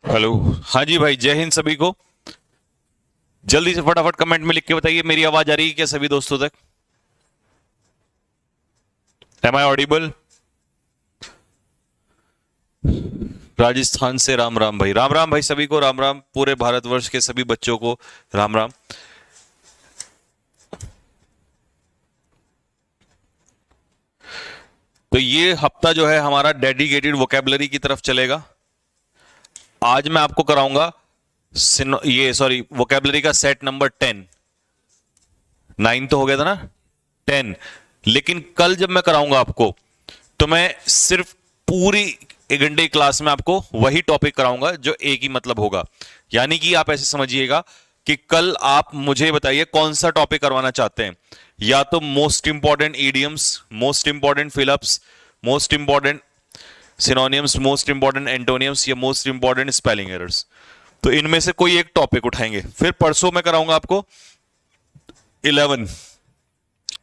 Hello. हाँ जी भाई, जय हिंद सभी को। जल्दी से फटाफट कमेंट में लिख के बताइए, मेरी आवाज आ रही है क्या सभी दोस्तों तक? M I audible? राजस्थान से राम राम भाई, राम राम भाई, सभी को राम राम, पूरे भारतवर्ष के सभी बच्चों को राम राम। तो ये हफ्ता जो है हमारा डेडिकेटेड वोकेबलरी की तरफ चलेगा। आज मैं आपको कराऊंगा ये सॉरी वोकेबलरी का सेट नंबर 10। 9 तो हो गया था ना, 10। लेकिन कल जब मैं कराऊंगा आपको, तो मैं सिर्फ पूरी 1 घंटे की क्लास में आपको वही टॉपिक कराऊंगा जो एक ही मतलब होगा। यानी कि आप ऐसे समझिएगा कि कल आप मुझे बताइए कौन सा टॉपिक करवाना चाहते हैं। या तो most important idioms, most important fill-ups, most important synonyms, most important एंटोनियम्स, या मोस्ट इंपॉर्टेंट स्पेलिंग एरर्स। तो इनमें से कोई एक टॉपिक उठाएंगे। फिर परसों मैं कराऊंगा आपको 11।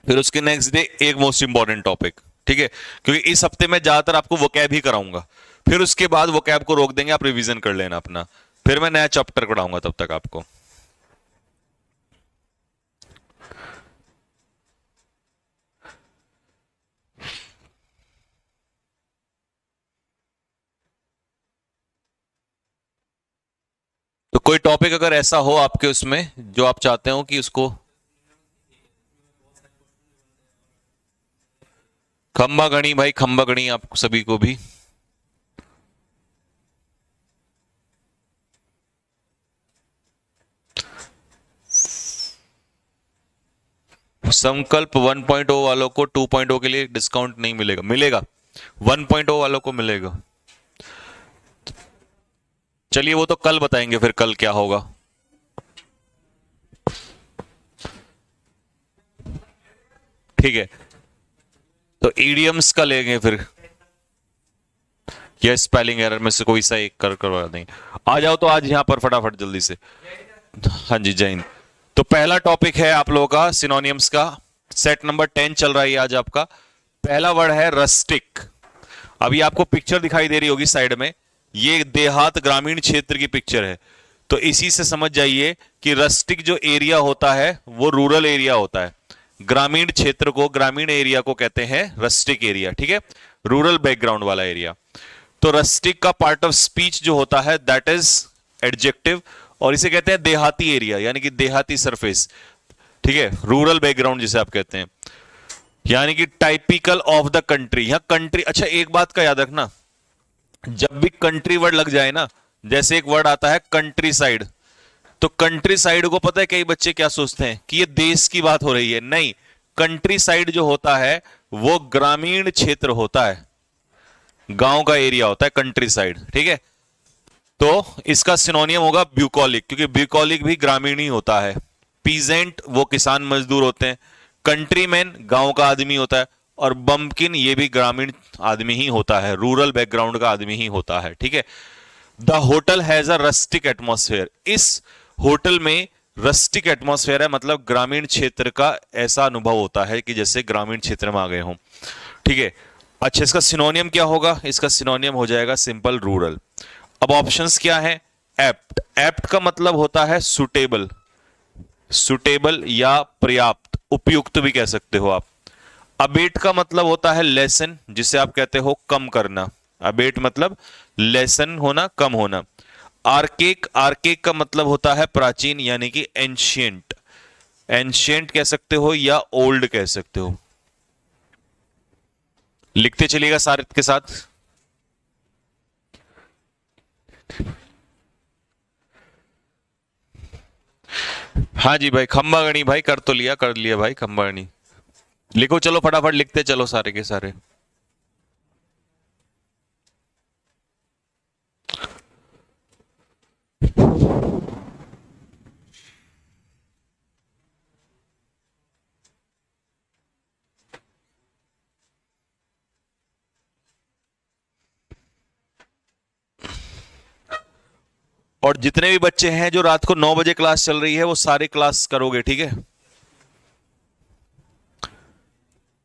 फिर उसके नेक्स्ट डे एक मोस्ट इंपॉर्टेंट टॉपिक। ठीक है, क्योंकि इस हफ्ते में ज्यादातर आपको वोकैब ही कराऊंगा। फिर उसके बाद वोकैब को रोक देंगे, आप रिवीजन कर लेना अपना। फिर मैं नया चैप्टर कराऊंगा तब तक आपको। तो कोई टॉपिक अगर ऐसा हो आपके उसमें जो आप चाहते हो कि उसको। खंबा गणी भाई, खंबा गणी आप सभी को भी। संकल्प 1.0 वालों को 2.0 के लिए डिस्काउंट नहीं मिलेगा? मिलेगा, 1.0 वालों को मिलेगा। चलिए वो तो कल बताएंगे, फिर कल क्या होगा। ठीक है, तो ईडियम्स का लेंगे फिर, या स्पेलिंग एरर में से कोई सा एक करवा देंगे। आ जाओ तो आज यहां पर फटाफट जल्दी से। हाँ जी, जय हिंद। तो पहला टॉपिक है आप लोगों का सिनोनियम्स का। सेट नंबर 10 चल रहा है आज आपका। पहला वर्ड है रस्टिक। अभी आपको पिक्चर दिखाई दे रही होगी साइड में, ये देहात ग्रामीण क्षेत्र की पिक्चर है। तो इसी से समझ जाइए कि रस्टिक जो एरिया होता है वो रूरल एरिया होता है। ग्रामीण क्षेत्र को, ग्रामीण एरिया को कहते हैं रस्टिक एरिया। ठीक है, रूरल बैकग्राउंड वाला एरिया। तो रस्टिक का पार्ट ऑफ स्पीच जो होता है दैट इज एडजेक्टिव, और इसे कहते हैं देहाती एरिया, यानी कि देहाती सरफेस। ठीक है, रूरल बैकग्राउंड जिसे आप कहते हैं, यानी कि टाइपिकल ऑफ द कंट्री। यहां कंट्री, अच्छा एक बात का याद रखना, जब भी कंट्री वर्ड लग जाए ना, जैसे एक वर्ड आता है कंट्री साइड, तो कंट्री साइड को पता है कई बच्चे क्या सोचते हैं कि ये देश की बात हो रही है। नहीं, कंट्री साइड जो होता है वो ग्रामीण क्षेत्र होता है, गांव का एरिया होता है कंट्री साइड। ठीक है, तो इसका सिनोनियम होगा ब्यूकॉलिक, क्योंकि ब्यूकॉलिक भी ग्रामीण ही होता है। पीजेंट वो किसान मजदूर होते हैं, कंट्रीमैन गांव का आदमी होता है, और बम्पकिन ये भी ग्रामीण आदमी ही होता है, रूरल बैकग्राउंड का आदमी ही होता है। ठीक है, the hotel has a rustic atmosphere. इस होटल में रस्टिक एटमोस्फेयर है, मतलब ग्रामीण क्षेत्र का ऐसा अनुभव होता है कि जैसे ग्रामीण क्षेत्र में आ गए हों। ठीक है, अच्छा इसका सिनोनियम क्या होगा? इसका सिनोनियम हो जाएगा सिंपल रूरल। अब ऑप्शंस क्या है? एप्ट, एप्ट का मतलब होता है सुटेबल, सुटेबल या पर्याप्त, उपयुक्त भी कह सकते हो आप। अबेट का मतलब होता है लेसन, जिसे आप कहते हो कम करना। अबेट मतलब लेसन होना, कम होना। आर्केक, आर्केक का मतलब होता है प्राचीन, यानी कि एंशियंट, एंशियंट कह सकते हो या ओल्ड कह सकते हो। लिखते चलिएगा सारे के साथ। हाँ जी भाई, खंबागणी भाई, कर तो लिया, कर लिया भाई खंबागणी। लिखो चलो फटाफट, लिखते चलो सारे के सारे। और जितने भी बच्चे हैं जो रात को 9 बजे क्लास चल रही है, वो सारे क्लास करोगे, ठीक है?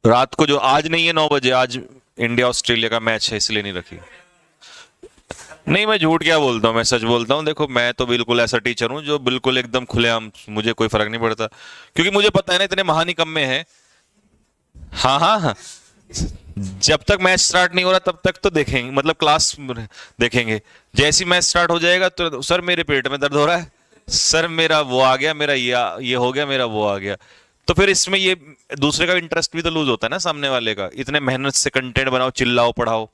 रात को जो आज नहीं है 9 बजे, आज इंडिया ऑस्ट्रेलिया का मैच है इसलिए नहीं रखी। नहीं, मैं झूठ क्या बोलता हूँ, मैं सच बोलता हूँ। देखो, मैं तो बिल्कुल ऐसा टीचर हूँ जो बिल्कुल एकदम खुलेआम, मुझे कोई फर्क नहीं पड़ता, क्योंकि मुझे पता है ना इतने महान निकम्मे हैं। हाँ हाँ हाँ, जब तक मैच स्टार्ट नहीं हो रहा तब तक तो देखेंगे, मतलब क्लास देखेंगे। जैसी मैच स्टार्ट हो जाएगा तो सर मेरे पेट में दर्द हो रहा है, सर मेरा वो आ गया, मेरा ये हो गया, मेरा वो आ गया। तो फिर इसमें ये दूसरे का इंटरेस्ट भी तो लूज होता है ना, सामने वाले का। इतने मेहनत से कंटेंट बनाओ, चिल्लाओ, पढ़ाओ,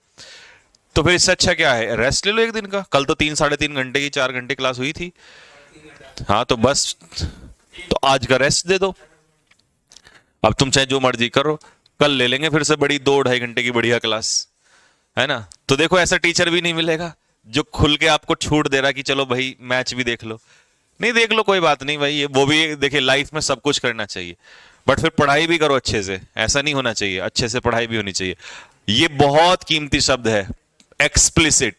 तो फिर इससे अच्छा क्या है, रेस्ट ले लो एक दिन का। कल तो 3 साढ़े 3 घंटे की 4 घंटे क्लास हुई थी। हाँ तो बस, तो आज का रेस्ट दे दो। अब तुम चाहे जो मर्जी करो, कल ले लेंगे फिर से बड़ी 2 ढाई घंटे की बढ़िया क्लास, है ना। तो देखो, ऐसा टीचर भी नहीं मिलेगा जो खुल के आपको छूट दे रहा कि चलो भाई मैच भी देख लो। नहीं देख लो कोई बात नहीं भाई, ये वो भी देखिए, लाइफ में सब कुछ करना चाहिए, बट फिर पढ़ाई भी करो अच्छे से। ऐसा नहीं होना चाहिए, अच्छे से पढ़ाई भी होनी चाहिए। ये बहुत कीमती शब्द है, एक्सप्लिसिट।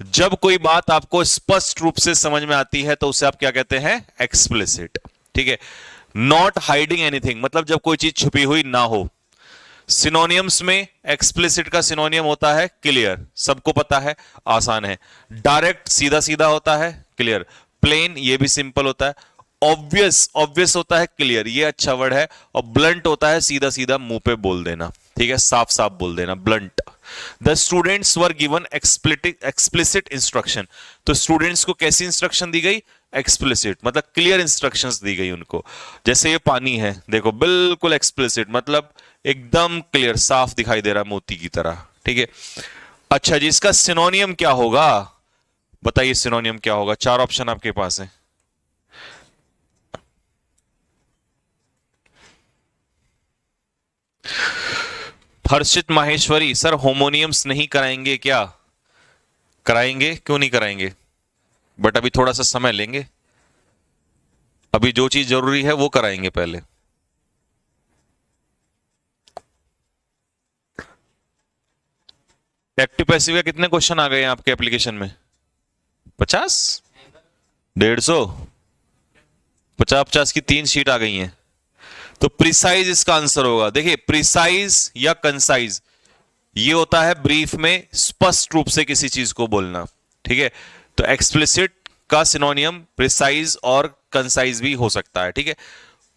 जब कोई बात आपको स्पष्ट रूप से समझ में आती है तो उसे आप क्या कहते हैं, एक्सप्लिसिट। ठीक है। नॉट हाइडिंग एनीथिंग, मतलब जब कोई चीज छुपी हुई ना हो। सिनोनियम्स में एक्सप्लिसिट का सिनोनियम होता है क्लियर, सबको पता है, आसान है। डायरेक्ट, सीधा सीधा होता है क्लियर। प्लेन, ये भी सिंपल होता है। ऑब्वियस, ऑब्वियस होता है क्लियर, ये अच्छा वर्ड है। और ब्लंट होता है सीधा सीधा मुंह पे बोल देना, ठीक है, साफ साफ बोल देना, blunt. The students were given explicit instruction. तो स्टूडेंट्स को कैसी इंस्ट्रक्शन दी गई, एक्सप्लिसिट, मतलब क्लियर इंस्ट्रक्शंस दी गई उनको। जैसे ये पानी है, देखो बिल्कुल एक्सप्लिसिट, मतलब एकदम क्लियर, साफ दिखाई दे रहा है मोती की तरह। ठीक है। अच्छा जी, इसका सिनोनियम क्या होगा, बताइए सिनोनियम क्या होगा। 4 ऑप्शन आपके पास है। हर्षित माहेश्वरी, सर होमोनियम्स नहीं कराएंगे क्या? कराएंगे, क्यों नहीं कराएंगे, बट अभी थोड़ा सा समय लेंगे। अभी जो चीज जरूरी है वो कराएंगे पहले। एक्टिव पैसिव के कितने क्वेश्चन आ गए हैं आपके एप्लीकेशन में? 50, 150, 50 की 3 शीट आ गई हैं। तो प्रिसाइज इसका आंसर होगा। देखिए, प्रिसाइज या कंसाइज, ये होता है ब्रीफ में स्पष्ट रूप से किसी चीज को बोलना। ठीक है। तो एक्सप्लिसिट का सिनोनियम प्रिसाइज और कंसाइज भी हो सकता है। ठीक है।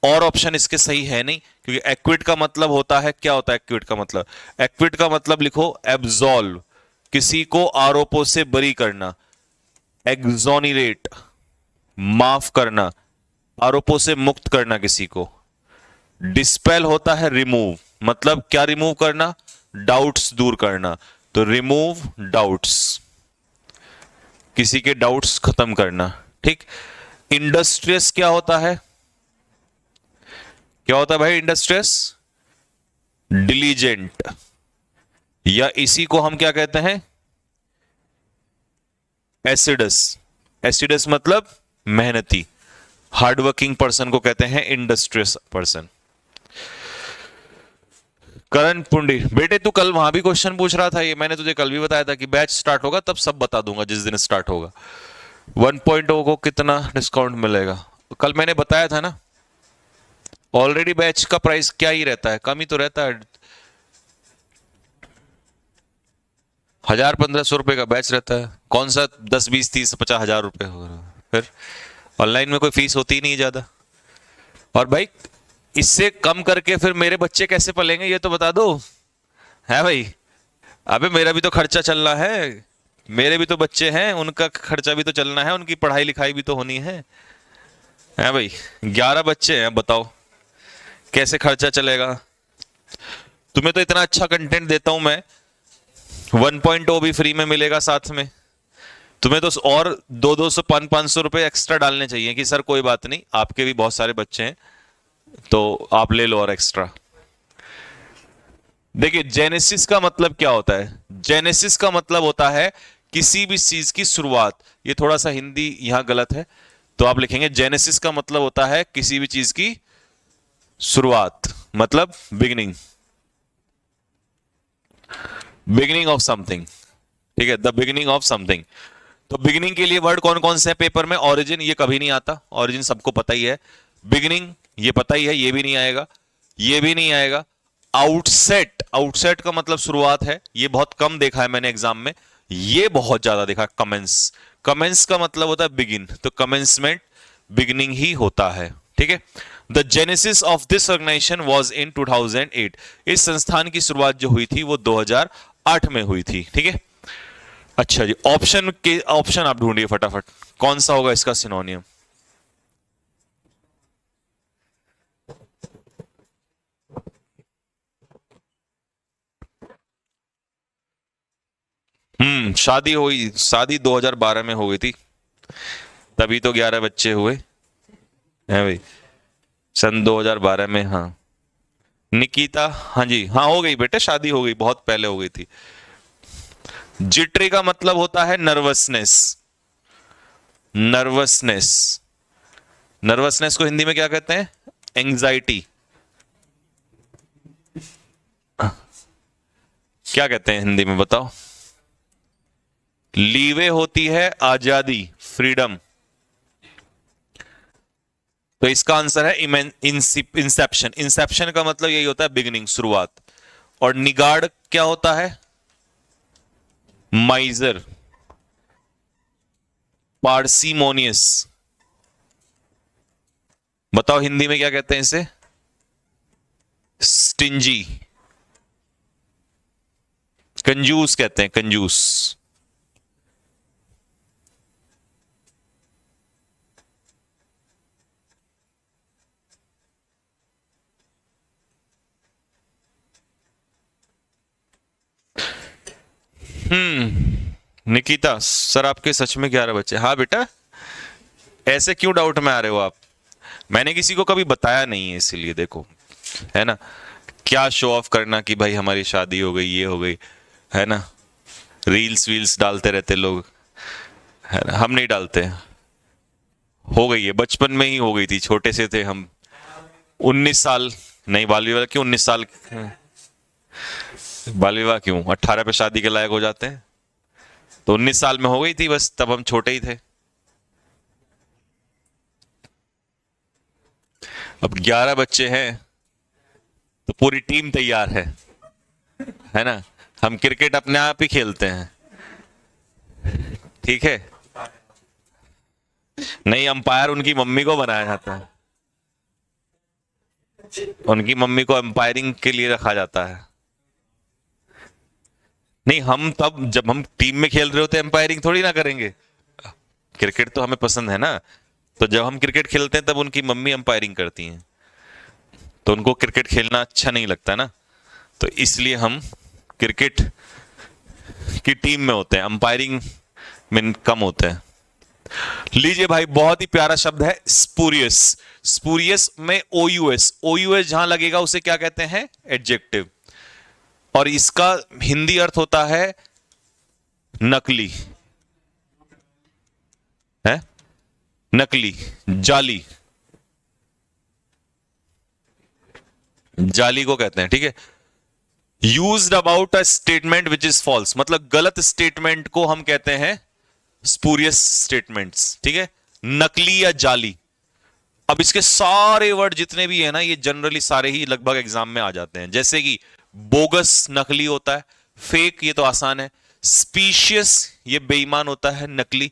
और ऑप्शन इसके सही है नहीं, क्योंकि एक्विट का मतलब होता है, क्या होता है एक्विट का मतलब, एक्विट का मतलब लिखो एब्सॉल्व, किसी को आरोपों से बरी करना। एग्जोनिरेट, माफ करना, आरोपों से मुक्त करना किसी को। डिस्पेल होता है रिमूव, मतलब क्या रिमूव करना, डाउट्स दूर करना। तो रिमूव डाउट्स, किसी के डाउट्स खत्म करना। ठीक। इंडस्ट्रियस क्या होता है, क्या होता है भाई इंडस्ट्रियस, डिलीजेंट, या इसी को हम क्या कहते हैं, एसिडस। एसिडस मतलब मेहनती, हार्डवर्किंग पर्सन को कहते हैं इंडस्ट्रियस पर्सन। करण पुंडी, बेटे तू कल वहां भी क्वेश्चन पूछ रहा था, ये मैंने तुझे कल भी बताया था कि बैच स्टार्ट होगा तब सब बता दूंगा, जिस दिन स्टार्ट होगा। 1.0 को कितना डिस्काउंट मिलेगा, कल मैंने बताया था ना। ऑलरेडी बैच का प्राइस क्या ही रहता है, कम ही तो रहता है। 1000-1500 रुपए का बैच रहता है, कौन सा 10 20 30 50 हजार रुपए हो रहा है। फिर ऑनलाइन में कोई फीस होती ही नहीं ज्यादा। और भाई इससे कम करके फिर मेरे बच्चे कैसे पलेंगे, ये तो बता दो, है भाई। अबे मेरा भी तो खर्चा चलना है, मेरे भी तो बच्चे हैं, उनका खर्चा भी तो चलना है, उनकी पढ़ाई लिखाई भी तो होनी है भाई। 11 बच्चे हैं, बताओ कैसे खर्चा चलेगा। तुम्हें तो इतना अच्छा कंटेंट देता हूं मैं, 1.0 भी फ्री में मिलेगा साथ में। तुम्हें तो और 200-200-500 रुपए एक्स्ट्रा डालने चाहिए कि सर कोई बात नहीं, आपके भी बहुत सारे बच्चे हैं तो आप ले लो और एक्स्ट्रा। देखिए, जेनेसिस का मतलब क्या होता है, जेनेसिस का मतलब होता है किसी भी चीज की शुरुआत। ये थोड़ा सा हिंदी यहां गलत है, तो आप लिखेंगे जेनेसिस का मतलब होता है किसी भी चीज की शुरुआत, मतलब बिगिनिंग, बिगिनिंग ऑफ समथिंग। ठीक है, द बिगिनिंग ऑफ समथिंग। तो बिगिनिंग के लिए वर्ड कौन कौन से हैं पेपर में, ओरिजिन, ये कभी नहीं आता, ओरिजिन सबको पता ही है। बिगिनिंग ये पता ही है, ये भी नहीं आएगा, ये भी नहीं आएगा। आउटसेट, आउटसेट का मतलब शुरुआत है, ये बहुत कम देखा है मैंने एग्जाम में, ये बहुत ज्यादा देखा, कमेंस। कमेंस का मतलब होता है बिगिन, तो कमेंसमेंट बिगिनिंग ही होता है, ठीक है। The genesis of this organisation was in 2008। इस संस्थान की शुरुआत जो हुई थी वो 2008 में हुई थी, ठीक है। अच्छा जी, ऑप्शन आप ढूंढिए फटाफट, कौन सा होगा इसका सिनोनियम। शादी हुई, शादी 2012 में हो गई थी, तभी तो 11 बच्चे हुए हैं भाई, सन 2012 में। हाँ निकिता, हाँ जी, हाँ हो गई बेटे, शादी हो गई, बहुत पहले हो गई थी। जिटरी का मतलब होता है नर्वसनेस। नर्वसनेस, नर्वसनेस को हिंदी में क्या कहते हैं? एंजाइटी। क्या कहते हैं हिंदी में बताओ? लीवे होती है आजादी, फ्रीडम। तो इसका आंसर है इंसेप्शन। इंसेप्शन का मतलब यही होता है बिगिनिंग, शुरुआत। और निगाड़ क्या होता है? माइजर, पार्सिमोनियस। बताओ हिंदी में क्या कहते हैं इसे? स्टिंजी, कंजूस कहते हैं, कंजूस। निकिता सर आपके सच में 11 बच्चे? हाँ बेटा, ऐसे क्यों डाउट में आ रहे हो आप? मैंने किसी को कभी बताया नहीं है, इसीलिए देखो, है ना, क्या शो ऑफ करना कि भाई हमारी शादी हो गई, ये हो गई, है ना, रील्स वील्स डालते रहते लोग, है ना, हम नहीं डालते। हो गई है, बचपन में ही हो गई थी, छोटे से थे हम। 19 साल, नहीं बाल विवाह क्यों, 19 साल, बाल विवाह क्यों, 18 पे शादी के लायक हो जाते हैं, तो 19 साल में हो गई थी बस, तब हम छोटे ही थे। अब 11 बच्चे हैं तो पूरी टीम तैयार है ना। हम क्रिकेट अपने आप ही खेलते हैं, ठीक है। नहीं, अंपायर उनकी मम्मी को बनाया जाता है, उनकी मम्मी को अंपायरिंग के लिए रखा जाता है। नहीं, हम तब जब हम टीम में खेल रहे होते हैं अंपायरिंग थोड़ी ना करेंगे, क्रिकेट तो हमें पसंद है ना। तो जब हम क्रिकेट खेलते हैं तब उनकी मम्मी अंपायरिंग करती हैं, तो उनको क्रिकेट खेलना अच्छा नहीं लगता ना, तो इसलिए हम क्रिकेट की टीम में होते हैं, अंपायरिंग में कम होते हैं। लीजिए भाई, बहुत ही प्यारा शब्द है स्पूरियस। स्पूरियस में ओयूएस, ओयूएस जहां लगेगा उसे क्या कहते हैं? एडजेक्टिव। और इसका हिंदी अर्थ होता है नकली, है नकली, जाली, जाली को कहते हैं, ठीक है। Used about a statement which is false, मतलब गलत स्टेटमेंट को हम कहते हैं स्पूरियस स्टेटमेंट्स, ठीक है, नकली या जाली। अब इसके सारे वर्ड जितने भी है ना, ये जनरली सारे ही लगभग एग्जाम में आ जाते हैं, जैसे कि बोगस नकली होता है, फेक ये तो आसान है, स्पीशियस ये बेईमान होता है, नकली।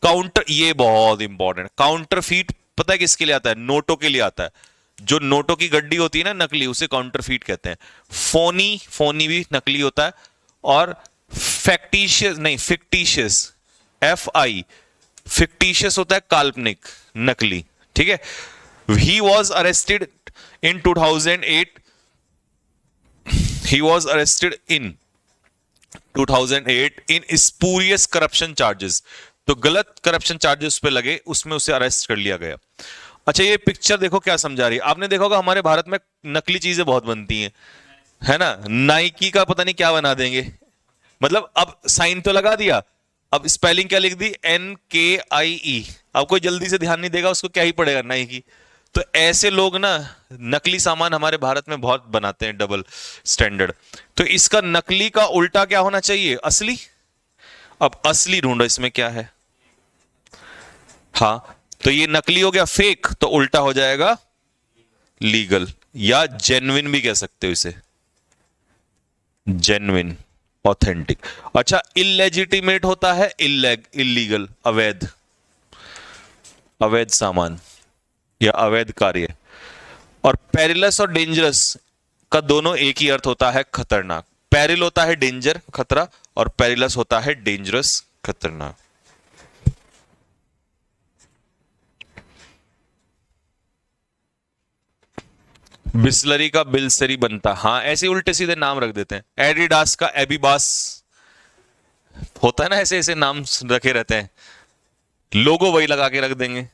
काउंटर, ये बहुत इंपॉर्टेंट, काउंटरफीट पता है किसके लिए आता है? नोटों के लिए आता है, जो नोटों की गड्डी होती है ना नकली, उसे काउंटरफीट कहते हैं। फोनी, फोनी भी नकली होता है। और फैक्टिशियस, नहीं फिक्टिशियस, एफ आई, फिक्टिशियस होता है काल्पनिक, नकली, ठीक है। He was arrested in 2008, he was arrested in 2008 in spurious corruption charges, तो गलत करप्शन चार्जेस पे लगे, उसमें उसे अरेस्ट कर लिया गया। अच्छा, ये पिक्चर देखो क्या समझा रही है। आपने देखा होगा हमारे भारत में नकली चीजें बहुत बनती हैं, है ना, नाइकी का पता नहीं क्या बना देंगे, मतलब अब साइन तो लगा दिया, अब स्पेलिंग क्या लिख दी? NKIE। अब कोई जल्दी से ध्यान नहीं देगा, उसको क्या ही पड़ेगा, नाइकी। तो ऐसे लोग ना नकली सामान हमारे भारत में बहुत बनाते हैं, डबल स्टैंडर्ड। तो इसका नकली का उल्टा क्या होना चाहिए? असली। अब असली ढूंढो, इसमें क्या है? हाँ, तो ये नकली हो गया फेक, तो उल्टा हो जाएगा लीगल, या जेन्युइन भी कह सकते हो इसे, जेन्युइन। ऑथेंटिक। अच्छा, इलेजिटिमेट होता है इलीगल, अवैध, अवैध सामान या अवैध कार्य। और पेरिलस और डेंजरस का दोनों एक ही अर्थ होता है, खतरनाक। पेरिल होता है डेंजर, खतरा, और पेरिलस होता है डेंजरस, खतरनाक। बिस्लरी का बिलसरी बनता, हाँ ऐसे उल्टे सीधे नाम रख देते हैं। एडिडास का एबिबास होता है ना, ऐसे ऐसे नाम रखे रहते हैं, लोगो वही लगा के रख देंगे।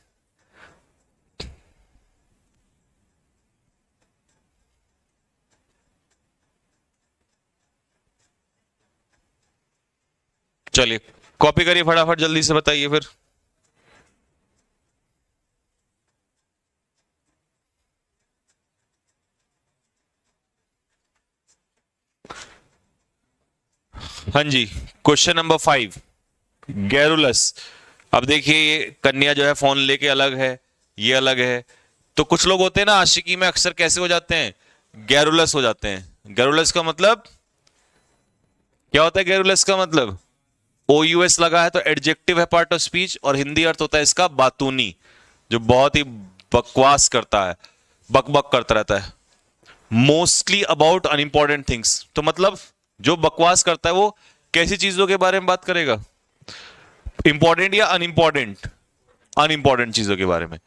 चलिए कॉपी करिए फटाफट, जल्दी से बताइए फिर। हाँ जी, क्वेश्चन नंबर 5, गैरुलस। अब देखिए ये कन्या जो है फोन लेके अलग है, ये अलग है। तो कुछ लोग होते हैं ना आशिकी में अक्सर कैसे हो जाते हैं, गैरुलस हो जाते हैं। गैरुलस का मतलब क्या होता है? गैरुलस का मतलब OUS लगा है तो एडजेक्टिव है, पार्ट ऑफ स्पीच, और हिंदी अर्थ होता है इसका बातूनी, जो बहुत ही बकवास करता है, बकबक करता रहता है, मोस्टली अबाउट अनइंपॉर्टेंट थिंग्स। तो मतलब जो बकवास करता है वो कैसी चीजों के बारे में बात करेगा, इंपॉर्टेंट या अनइंपॉर्टेंट? अनइंपॉर्टेंट चीजों के बारे में।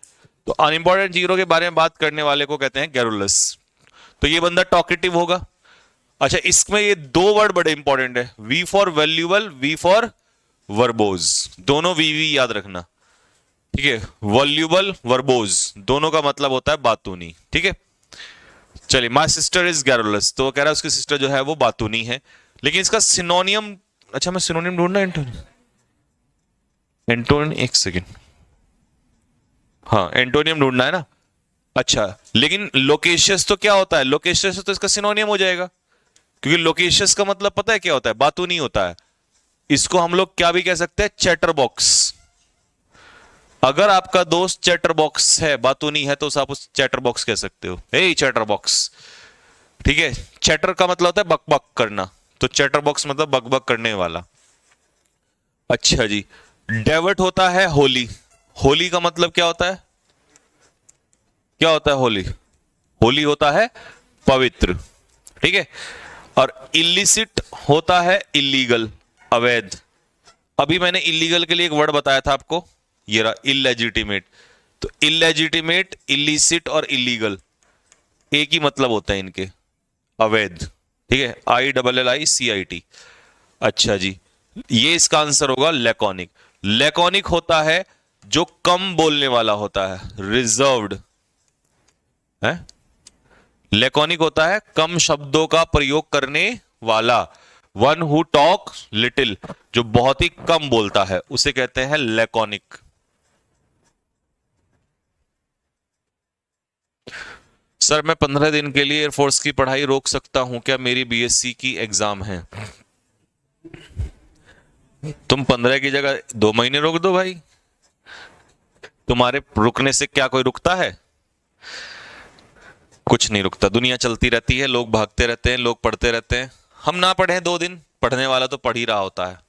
तो अनइंपॉर्टेंट चीजों के बारे में बात करने वाले को कहते हैं गैरुलस। तो ये बंदा टॉकेटिव होगा। अच्छा, इसमें ये दो वर्ड बड़े इंपॉर्टेंट है, V for valuable, V for verbose, दोनों वी याद रखना, ठीक है। वॉल्यूबल, वर्बोज, दोनों का मतलब होता है बातूनी, ठीक है। चलिए, माई सिस्टर इज गैरुलस, तो वो कह रहा है उसकी सिस्टर जो है वो बातूनी है। लेकिन इसका सिनोनियम, अच्छा मैं सिनोनियम ढूंढना, एंटोनियम, एंटोनियम, एक सेकेंड, हाँ एंटोनियम ढूंढना है ना। अच्छा, लेकिन लोकेशियस तो क्या होता है? लोकेशियस तो इसका सिनोनियम हो जाएगा, क्योंकि लोकेशियस का मतलब पता है क्या होता है? बातूनी होता है। इसको हम लोग क्या भी कह सकते हैं, चैटर बॉक्स। अगर आपका दोस्त चैटर बॉक्स है, बातूनी है, तो आप उस चैटर बॉक्स कह सकते हो, हे चैटर बॉक्स, ठीक है। चैटर का मतलब होता है बकबक करना, तो चैटर बॉक्स मतलब बकबक करने वाला। अच्छा जी, डेवर्ट होता है होली। होली का मतलब क्या होता है? क्या होता है होली? होली होता है पवित्र, ठीक है। और इलिसिट होता है इलीगल, अवैध। अभी मैंने इलीगल के लिए एक वर्ड बताया था आपको, ये रहा इलेजिटिमेट। तो इलेजिटिमेट, इलिसिट और इलीगल एक ही मतलब होता है इनके, अवैध, ठीक है। ILLICIT। अच्छा जी, ये इसका आंसर होगा लैकोनिक। लैकोनिक होता है जो कम बोलने वाला होता है, रिजर्व्ड है। लैकोनिक होता है कम शब्दों का प्रयोग करने वाला, वन हु टॉक लिटिल, जो बहुत ही कम बोलता है, उसे कहते हैं लैकोनिक। सर मैं 15 दिन के लिए एयरफोर्स की पढ़ाई रोक सकता हूं क्या? मेरी BSc की एग्जाम है। तुम 15 की जगह 2 महीने रोक दो भाई, तुम्हारे रुकने से क्या कोई रुकता है? कुछ नहीं रुकता, दुनिया चलती रहती है, लोग भागते रहते हैं, लोग पढ़ते रहते हैं। हम ना पढ़ें 2 दिन, पढ़ने वाला तो पढ़ ही रहा होता है।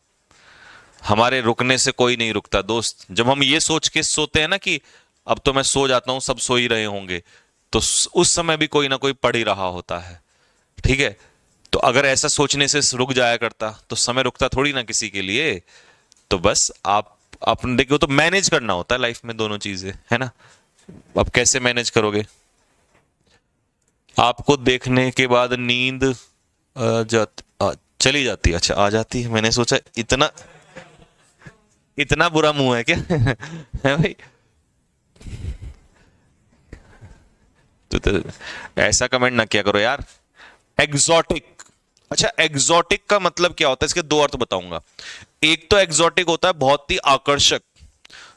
हमारे रुकने से कोई नहीं रुकता दोस्त। जब हम ये सोच के सोते हैं ना कि अब तो मैं सो जाता हूं, सब सो ही रहे होंगे, तो उस समय भी कोई ना कोई पढ़ ही रहा होता है, ठीक है। तो अगर ऐसा सोचने से रुक जाया करता तो समय रुकता थोड़ी ना किसी के लिए। तो बस आप अपने देखो, तो मैनेज करना होता है लाइफ में दोनों चीजें, है ना। अब कैसे मैनेज करोगे? आपको देखने के बाद नींद चली जाती है? अच्छा आ जाती है, मैंने सोचा इतना इतना बुरा मुंह है क्या है भाई? तो ऐसा कमेंट ना किया करो यार। एग्जॉटिक, अच्छा एग्जॉटिक का मतलब क्या होता है? इसके दो अर्थ बताऊंगा। एक तो एग्जॉटिक होता है बहुत ही आकर्षक।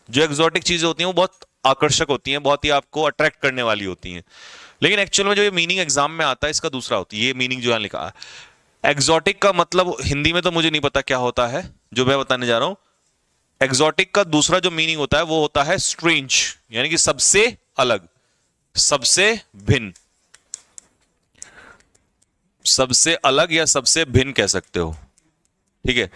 जो एग्जॉटिक चीजें होती हैं वो बहुत आकर्षक होती हैं, बहुत ही आपको अट्रैक्ट करने वाली होती हैं। लेकिन एक्चुअल में जो ये मीनिंग एग्जाम में आता है इसका दूसरा होता है। ये मीनिंग जो यहां लिखा है एग्जॉटिक का मतलब हिंदी में तो मुझे नहीं पता क्या होता है, जो मैं बताने जा रहा हूं। एग्जॉटिक का दूसरा जो मीनिंग होता है वो होता है स्ट्रेंज, यानी कि सबसे अलग, सबसे भिन्न, सबसे अलग या सबसे भिन्न कह सकते हो। ठीक है,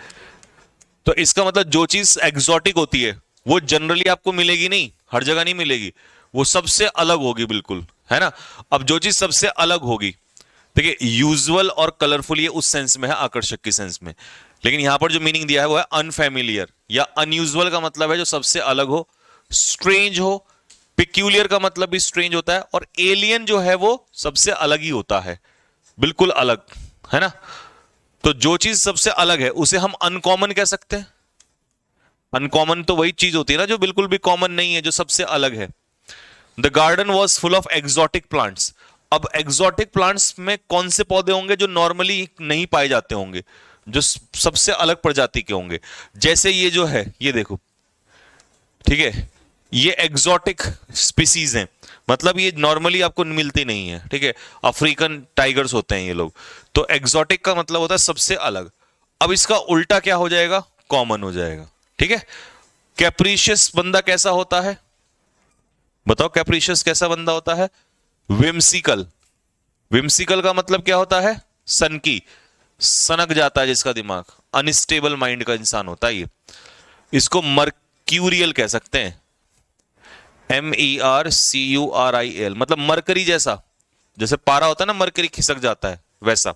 तो इसका मतलब जो चीज एग्जॉटिक होती है वो जनरली आपको मिलेगी नहीं, हर जगह नहीं मिलेगी, वो सबसे अलग होगी बिल्कुल, है ना। अब जो चीज सबसे अलग होगी, देखिए यूजुअल और कलरफुल ये उस सेंस में है, आकर्षक की सेंस में, लेकिन यहां पर जो मीनिंग दिया है वो है अनफैमिलियर या अनयूजुअल का मतलब है जो सबसे अलग हो, स्ट्रेंज हो, पिक्यूलियर का मतलब भी स्ट्रेंज होता है, और एलियन जो है वो सबसे अलग ही होता है, बिल्कुल अलग, है ना। तो जो चीज सबसे अलग है उसे हम अनकॉमन कह सकते हैं। अनकॉमन तो वही चीज होती है ना जो बिल्कुल भी कॉमन नहीं है, जो सबसे अलग है। The garden was full of exotic plants. अब एग्जॉटिक प्लांट्स में कौन से पौधे होंगे जो नॉर्मली नहीं पाए जाते होंगे, जो सबसे अलग प्रजाति के होंगे, जैसे ये जो है ये देखो, ठीक है, ये एग्जॉटिक स्पीसीज हैं, मतलब ये नॉर्मली आपको मिलती नहीं है, ठीक है, अफ्रीकन टाइगर्स होते हैं ये लोग। तो एग्जॉटिक का मतलब होता है सबसे अलग। अब इसका उल्टा क्या हो जाएगा, कॉमन हो जाएगा, ठीक है। कैप्रीशियस बंदा कैसा होता है, बताओ कैप्रीशियस कैसा बंदा होता है, विम्सिकल। विम्सिकल का मतलब क्या होता है, सनकी, सनक जाता है जिसका दिमाग, अनस्टेबल माइंड का इंसान होता है ये। इसको मर्क्यूरियल कह सकते हैं, MERCURIL, मतलब मरकरी जैसा, जैसे पारा होता है ना मरकरी खिसक जाता है वैसा।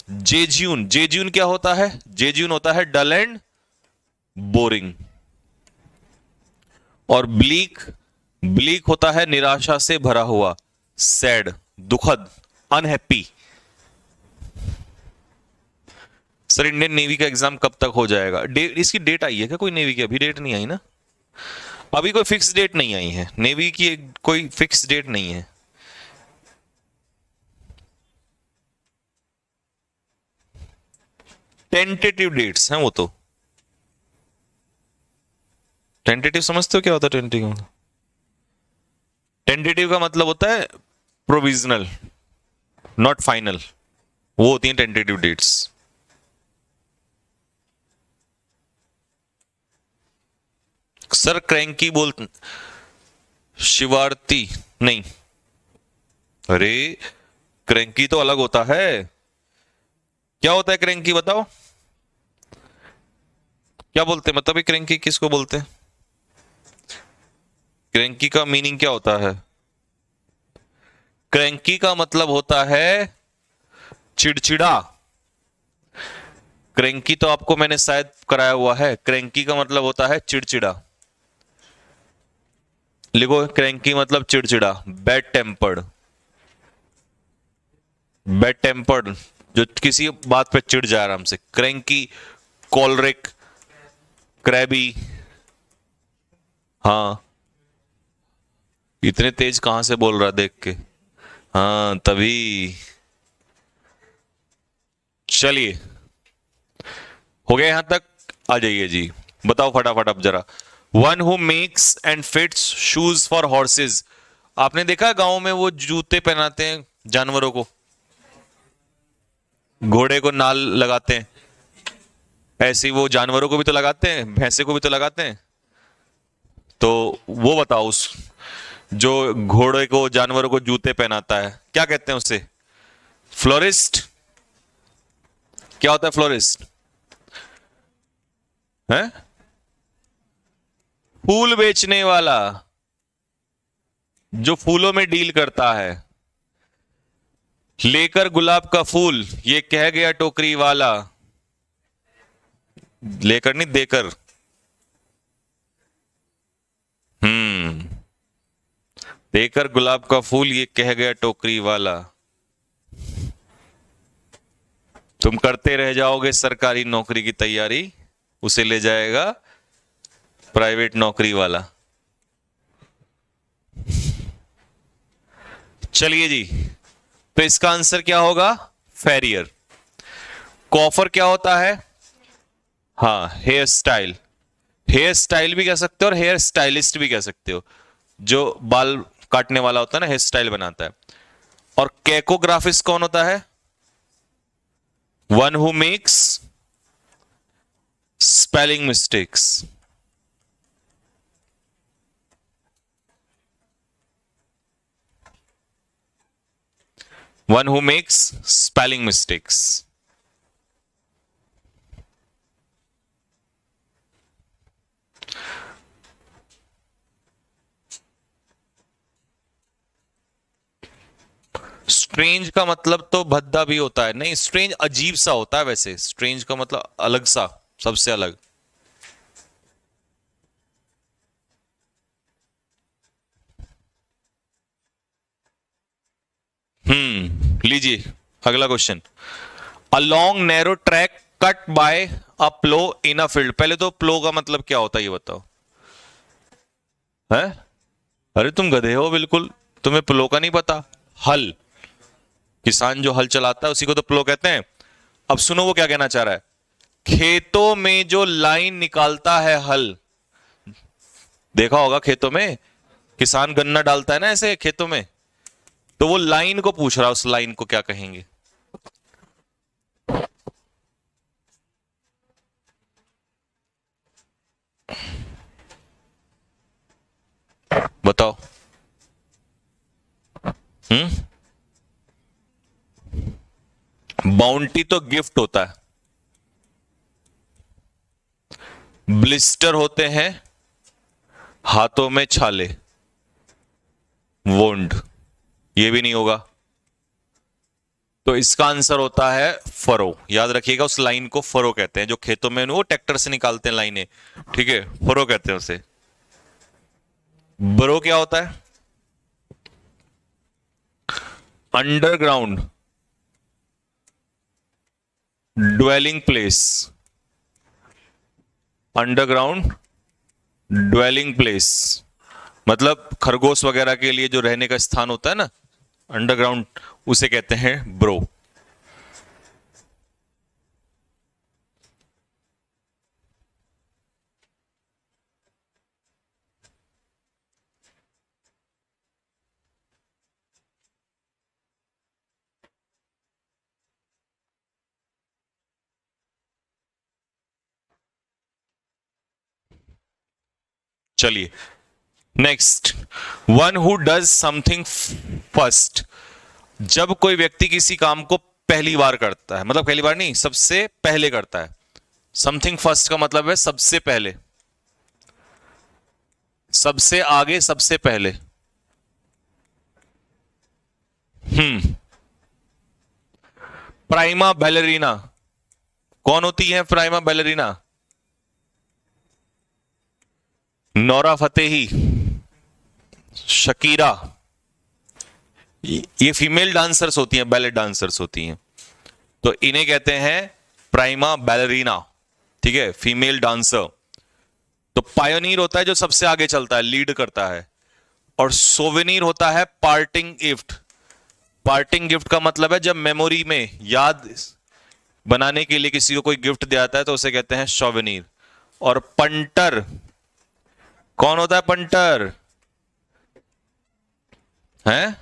जेज्यून, जेज्यून क्या होता है, जेज्यून होता है डल एंड बोरिंग। और ब्लीक, ब्लीक होता है निराशा से भरा हुआ, सैड, दुखद, अनहैप्पी। सर इंडियन नेवी का एग्जाम कब तक हो जाएगा, इसकी डेट आई है क्या कोई नेवी की, अभी डेट नहीं आई ना, अभी कोई फिक्स डेट नहीं आई है नेवी की, कोई फिक्स डेट नहीं है। टेंटेटिव डेट्स हैं वो तो। टेंटेटिव समझते हो क्या होता है टेंटेटिव, टेंटेटिव का मतलब होता है प्रोविजनल, नॉट फाइनल, वो होती हैं टेंटेटिव डेट्स। सर क्रैंकी बोल, शिवारती नहीं, अरे क्रैंकी तो अलग होता है, क्या होता है क्रैंकी बताओ, क्या बोलते हैं, मतलब ये क्रैंकी किसको बोलते हैं, क्रैंकी का मीनिंग क्या होता है, क्रैंकी का मतलब होता है चिड़चिड़ा। क्रैंकी तो आपको मैंने शायद कराया हुआ है, क्रैंकी का मतलब होता है चिड़चिड़ा, लिखो क्रैंकी मतलब चिड़चिड़ा, बैड टेम्पर्ड, बैड टेम्पर्ड जो किसी बात पे चिढ़ जाए आराम से, क्रैंकी, कॉलरिक, क्रैबी। हाँ, इतने तेज कहां से बोल रहा देख के, हाँ तभी। चलिए हो गया यहां तक, आ जाइए जी, बताओ फटाफट अब जरा। One who makes and fits shoes for horse's. आपने देखा गांव में वो जूते पहनाते हैं जानवरों को, घोड़े को नाल लगाते हैं, ऐसे ही वो जानवरों को भी तो लगाते हैं, भैंसे को भी तो लगाते हैं। तो वो बताओ उस जो घोड़े को जानवरों को जूते पहनाता है क्या कहते हैं उसे, फ्लोरिस्ट, क्या होता है फ्लोरिस्ट, है फूल बेचने वाला, जो फूलों में डील करता है। लेकर गुलाब का फूल ये कह गया टोकरी वाला, लेकर नहीं देकर, हम्म, देकर गुलाब का फूल ये कह गया टोकरी वाला। तुम करते रह जाओगे सरकारी नौकरी की तैयारी, उसे ले जाएगा प्राइवेट नौकरी वाला। चलिए जी, तो इसका आंसर क्या होगा, फेरियर। कॉफर क्या होता है, हाँ हेयर स्टाइल, हेयर स्टाइल भी कह सकते हो और हेयर स्टाइलिस्ट भी कह सकते हो, जो बाल काटने वाला होता है ना, हेयर स्टाइल बनाता है। और कैकोग्राफिस्ट कौन होता है, one who makes spelling mistakes. One who makes spelling mistakes. Strange का मतलब तो भद्दा भी होता है, नहीं स्ट्रेंज अजीब सा होता है, वैसे स्ट्रेंज का मतलब अलग सा, सबसे अलग। लीजिए अगला question. A long narrow track cut by a plough in a field. पहले तो प्लो का मतलब क्या होता है ये बताओ। है, अरे तुम गधे हो बिल्कुल, तुम्हें प्लो का नहीं पता। हल, किसान जो हल चलाता है उसी को तो प्लो कहते हैं। अब सुनो वो क्या कहना चाह रहा है। खेतों में जो लाइन निकालता है हल, देखा होगा खेतों में किसान गन्ना डालता है ना ऐसे खेतों में, तो वो लाइन को पूछ रहा है, उस लाइन को क्या कहेंगे। बताओ। हम्म, बाउंटी तो गिफ्ट होता है, ब्लिस्टर होते हैं हाथों में छाले, वोंड, ये भी नहीं होगा। तो इसका आंसर होता है फरो। याद रखिएगा उस लाइन को फरो कहते हैं, जो खेतों में वो ट्रैक्टर से निकालते हैं लाइनें, ठीक है, फरो कहते हैं उसे। बरो क्या होता है। Underground dwelling place, underground dwelling place मतलब खरगोश वगैरह के लिए जो रहने का स्थान होता है ना, अंडरग्राउंड, उसे कहते हैं ब्रो। चलिए next, one who does something first. जब कोई व्यक्ति किसी काम को पहली बार करता है, मतलब पहली बार नहीं, सबसे पहले करता है। समथिंग फर्स्ट का मतलब है सबसे पहले, सबसे आगे, सबसे पहले। प्राइमा बैलरीना, कौन होती है prima ballerina. Nora Fatehi, Shakira, ये फीमेल डांसर्स होती हैं, बैलेट डांसर्स होती हैं, तो इन्हें कहते हैं प्राइमा बैलरीना, ठीक है, फीमेल डांसर। तो पायोनीर होता है जो सबसे आगे चलता है, लीड करता है। और सोवेनीर होता है पार्टिंग गिफ्ट। पार्टिंग गिफ्ट का मतलब है जब मेमोरी में याद बनाने के लिए किसी को कोई गिफ्ट दिया जाता है तो उसे कहते हैं सोवेनीर। और पंटर, कौन होता है पंटर, है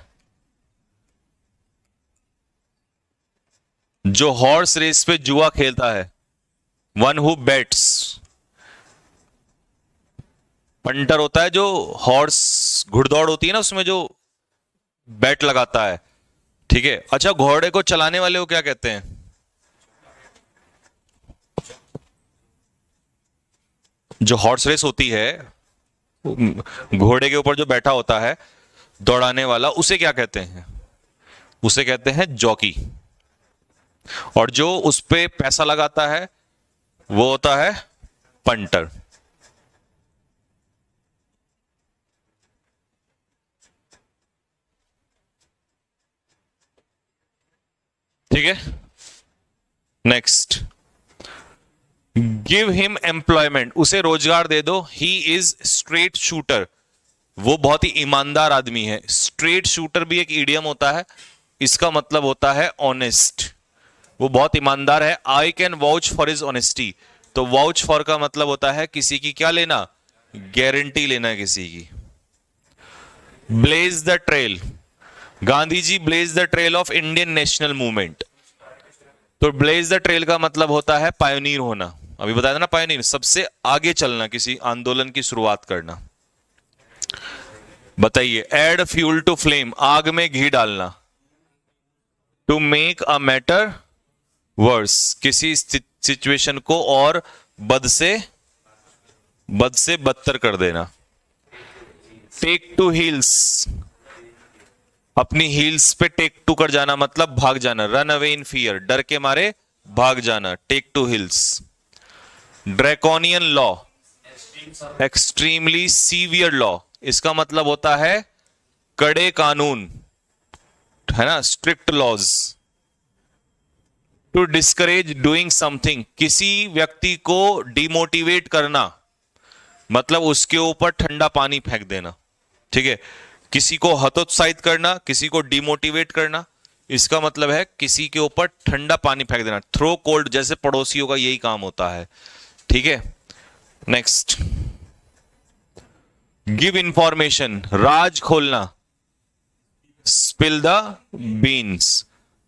जो हॉर्स रेस पे जुआ खेलता है, वन हु बेट्स। पंटर होता है जो हॉर्स घुड़दौड़ होती है ना उसमें जो बैट लगाता है, ठीक है। अच्छा, घोड़े को चलाने वाले को क्या कहते हैं। जो हॉर्स रेस होती है, घोड़े के ऊपर जो बैठा होता है दौड़ाने वाला, उसे क्या कहते हैं, उसे कहते हैं जॉकी। और जो उस पे पैसा लगाता है वो होता है पंटर। ठीक है, नेक्स्ट, गिव हिम एम्प्लॉयमेंट, उसे रोजगार दे दो। ही इज स्ट्रेट शूटर, वो बहुत ही ईमानदार आदमी है। स्ट्रेट शूटर भी एक इडियम होता है, इसका मतलब होता है ऑनेस्ट, वो बहुत ईमानदार है। I can vouch for his honesty, तो वाउच फॉर का मतलब होता है किसी की क्या लेना, गारंटी लेना किसी की। Blaze the trail, Gandhi ji blaze the trail of Indian national movement, तो ब्लेज द ट्रेल का मतलब होता है पायोनीर होना। अभी बताया था ना, पायोनीर सबसे आगे चलना, किसी आंदोलन की शुरुआत करना। बताइए, एड फ्यूल टू फ्लेम, आग में घी डालना। To make a matter worse, किसी सिचुएशन को और बद से बदतर कर देना। टेक टू हील्स, अपनी हील्स पे टेक टू कर जाना मतलब भाग जाना, रन अवे इन फियर, डर के मारे भाग जाना, take to heels. Draconian law, extremely severe law, इसका मतलब होता है कड़े कानून, है ना, strict laws. To discourage doing something, किसी व्यक्ति को डिमोटिवेट करना मतलब उसके ऊपर ठंडा पानी फेंक देना, ठीक है। किसी को हतोत्साहित करना, किसी को डिमोटिवेट करना, इसका मतलब है किसी के ऊपर ठंडा पानी फेंक देना, थ्रो कोल्ड, जैसे पड़ोसियों का यही काम होता है, ठीक है। नेक्स्ट, गिव इंफॉर्मेशन, राज खोलना, स्पिल द बीन्स,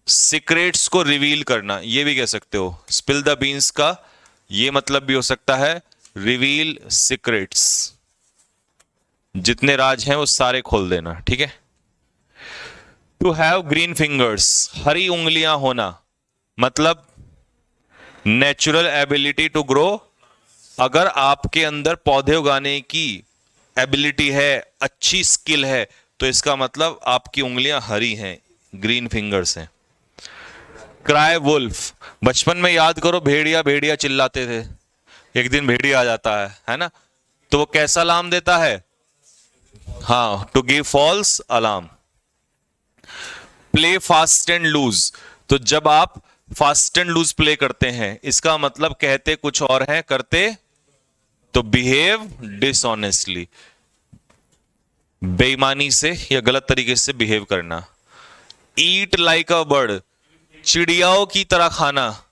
सीक्रेट्स को रिवील करना, ये भी कह सकते हो। स्पिल द बीन्स का ये मतलब भी हो सकता है रिवील सीक्रेट्स, जितने राज हैं वो सारे खोल देना, ठीक है। टू हैव ग्रीन फिंगर्स, हरी उंगलियां होना मतलब नेचुरल एबिलिटी टू ग्रो, अगर आपके अंदर पौधे उगाने की एबिलिटी है, अच्छी स्किल है, तो इसका मतलब आपकी उंगलियां हरी हैं, ग्रीन फिंगर्स हैं। क्राई वुल्फ, बचपन में याद करो भेड़िया भेड़िया चिल्लाते थे, एक दिन भेड़िया आ जाता है ना, तो वो कैसा अलार्म देता है, हाँ, to give false alarm. Play fast and loose, तो जब आप फास्ट एंड लूज प्ले करते हैं इसका मतलब कहते कुछ और है, करते तो बिहेव डिसऑनेस्टली, बेईमानी से या गलत तरीके से बिहेव करना। ईट लाइक अ बर्ड, चिड़ियाओं की तरह खाना,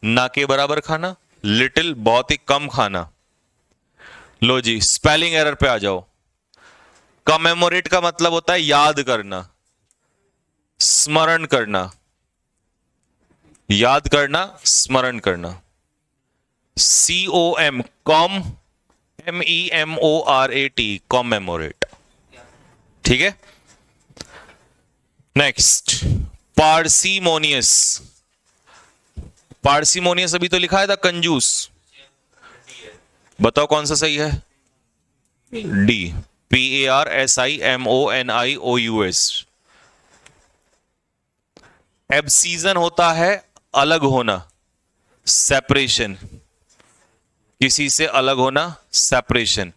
ना के बराबर खाना, लिटिल बहुत ही कम खाना। लो जी, स्पेलिंग एरर पे आ जाओ। कमेमोरेट का मतलब होता है याद करना, स्मरण करना, याद करना, स्मरण करना। COM, कॉम, MEMORAT, कॉमेमोरेट, ठीक है। नेक्स्ट, पार्सीमोनियस, पार्सीमोनियस अभी तो लिखा है था कंजूस, बताओ कौन सा सही है, डी, PARSIMONIOUS। एब्सीजन होता है अलग होना, सेपरेशन, किसी से अलग होना, सेपरेशन,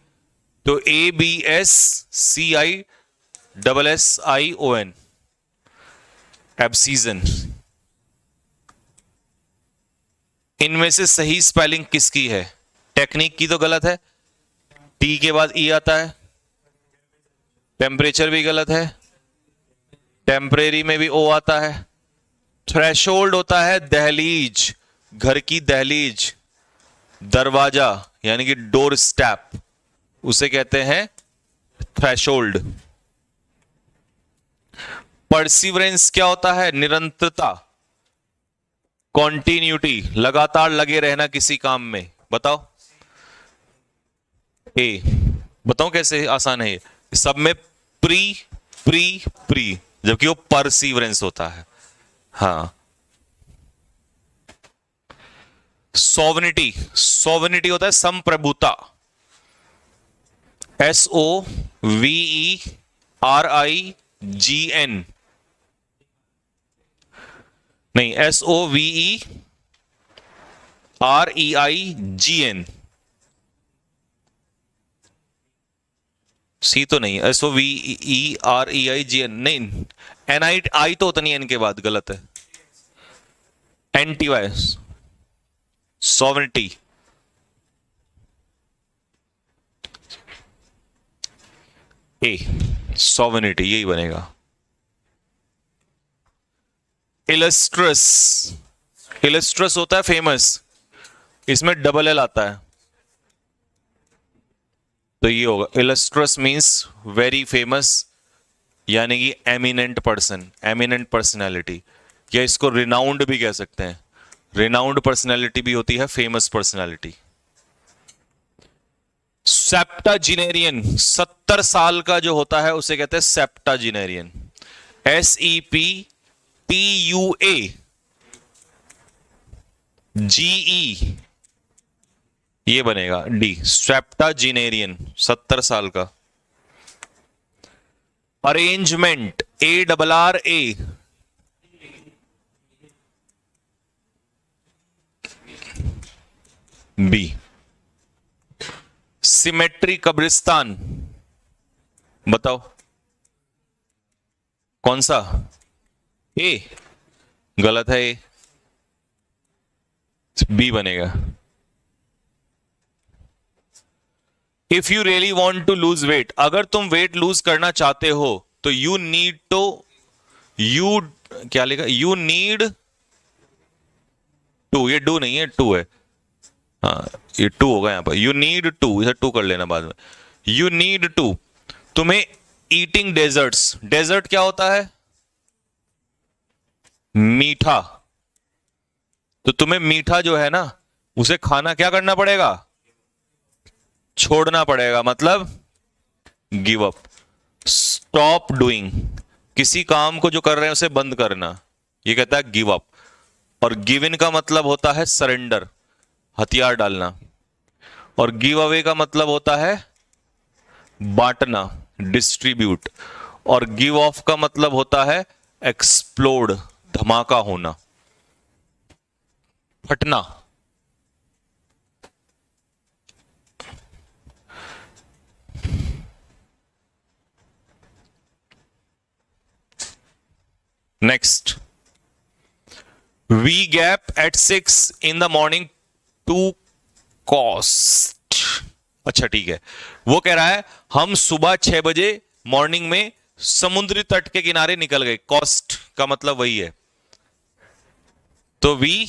तो ABSCISSION, एब्सीजन। इनमें से सही स्पेलिंग किसकी है, टेक्निक की तो गलत है, टी के बाद ई आता है, टेम्परेचर भी गलत है, टेम्परेरी में भी ओ आता है, थ्रेशोल्ड होता है दहलीज, घर की दहलीज, दरवाजा यानी कि डोर स्टैप, उसे कहते हैं थ्रेशोल्ड। परसिवरेंस क्या होता है, निरंतरता, कॉन्टिन्यूटी, लगातार लगे रहना किसी काम में, बताओ। ए, बताओ कैसे आसान है ये, सब में प्री प्री प्री, जबकि वो परसिवरेंस होता है, हाँ। सोवनिटी, सोवनिटी होता है संप्रभुता, SOVERIGN, नहीं, SOVEREIGN, सी तो नहीं, SOVEREIGN नहीं, NI तो होता नहीं एन के बाद, गलत है, एंटीवायरस, सॉवरिटी, ए, सॉवरिटी यही बनेगा। इलस्ट्रस, इलस्ट्रस होता है फेमस, इसमें डबल एल आता है, तो ये होगा इलस्ट्रस मींस वेरी फेमस, यानी कि एमिनेंट पर्सन, एमिनेंट पर्सनैलिटी, या इसको रिनाउंड भी कह सकते हैं, रिनाउंड पर्सनैलिटी भी होती है फेमस पर्सनैलिटी। सेप्टाजिनेरियन, 70 साल का जो होता है उसे कहते हैं सेप्टाजिनेरियन, SEPTUAGE, ये बनेगा डी, सेप्टाजिनेरियन, 70 साल का। Arrangement, ARRA, B। सिमेट्री, कब्रिस्तान, बताओ कौन सा? ए, गलत है, ए, बी बनेगा। If you really want to lose weight, अगर तुम वेट लूज करना चाहते हो तो यू नीड टू, यू क्या लिखा, यू नीड टू, ये डू नहीं है, टू है, हाँ ये टू होगा यहां पर, यू नीड टू, इसे टू कर लेना बाद में। यू नीड टू, तुम्हें ईटिंग डेजर्ट्स, डेजर्ट क्या होता है? मीठा। तो तुम्हें मीठा जो है ना उसे खाना क्या करना पड़ेगा? छोड़ना पड़ेगा, मतलब गिव अप, स्टॉप डूइंग, किसी काम को जो कर रहे हैं उसे बंद करना, ये कहता है गिव अप। और गिव इन का मतलब होता है सरेंडर, हथियार डालना। और गिव अवे का मतलब होता है बांटना, डिस्ट्रीब्यूट। और गिव ऑफ का मतलब होता है एक्सप्लोड, धमाका होना, फटना। Next, we gap at 6 in the morning to cost। अच्छा ठीक है, वो कह रहा है हम सुबह 6 बजे मॉर्निंग में समुद्री तट के किनारे निकल गए, कॉस्ट का मतलब वही है। तो वी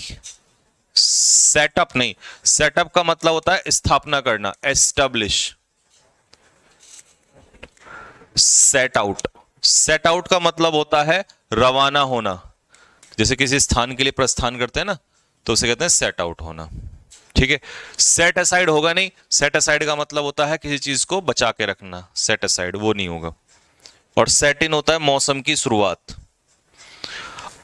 सेटअप नहीं, सेटअप का मतलब होता है स्थापना करना, establish. Set out, set out का मतलब होता है रवाना होना, जैसे किसी स्थान के लिए प्रस्थान करते हैं ना, तो उसे कहते हैं सेट आउट होना, ठीक है। सेट असाइड होगा नहीं, सेट असाइड का मतलब होता है किसी चीज को बचा के रखना, सेट असाइड वो नहीं होगा। और सेट इन होता है मौसम की शुरुआत।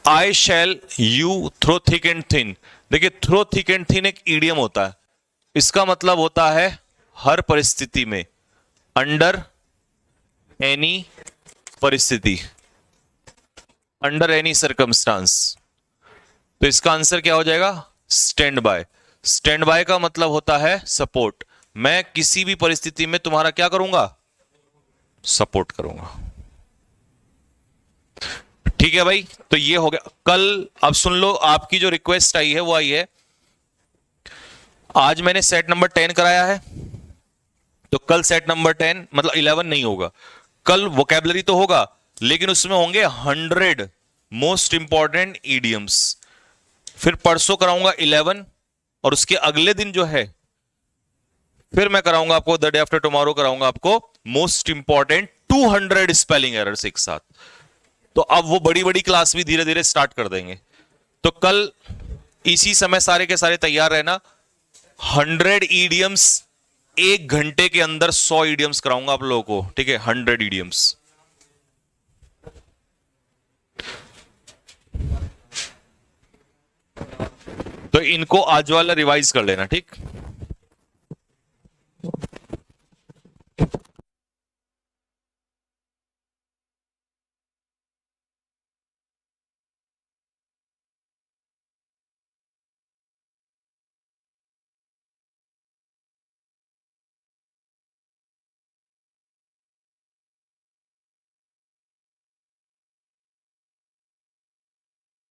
I shall you through thick and thin, देखिए थ्रो थिक एंड थिन एक ईडियम होता है, इसका मतलब होता है हर परिस्थिति में, अंडर एनी परिस्थिति, अंडर एनी सर्कमस्टांस। तो इसका आंसर क्या हो जाएगा? Stand by. स्टैंड बाय का मतलब होता है सपोर्ट, मैं किसी भी परिस्थिति में तुम्हारा क्या करूंगा? सपोर्ट करूंगा, ठीक है भाई। तो ये हो गया कल। अब सुन लो, आपकी जो रिक्वेस्ट आई है वो आई है, आज मैंने सेट नंबर 10 कराया है, तो कल सेट नंबर 10 मतलब 11 नहीं होगा, कल वोकैबुलरी तो होगा लेकिन उसमें होंगे 100 मोस्ट इंपॉर्टेंट ईडियम्स। फिर परसों कराऊंगा 11, और उसके अगले दिन जो है फिर मैं कराऊंगा आपको, द डे आफ्टर टुमारो कराऊंगा आपको मोस्ट इंपॉर्टेंट 200 स्पेलिंग एरर्स एक साथ। तो अब वो बड़ी बड़ी क्लास भी धीरे धीरे स्टार्ट कर देंगे। तो कल इसी समय सारे के सारे तैयार रहना। 100 ईडियम्स, 1 घंटे के अंदर 100 ईडियम्स कराऊंगा आप लोगों को, ठीक है, 100 ईडियम्स। तो इनको आज वाला रिवाइज कर लेना, ठीक।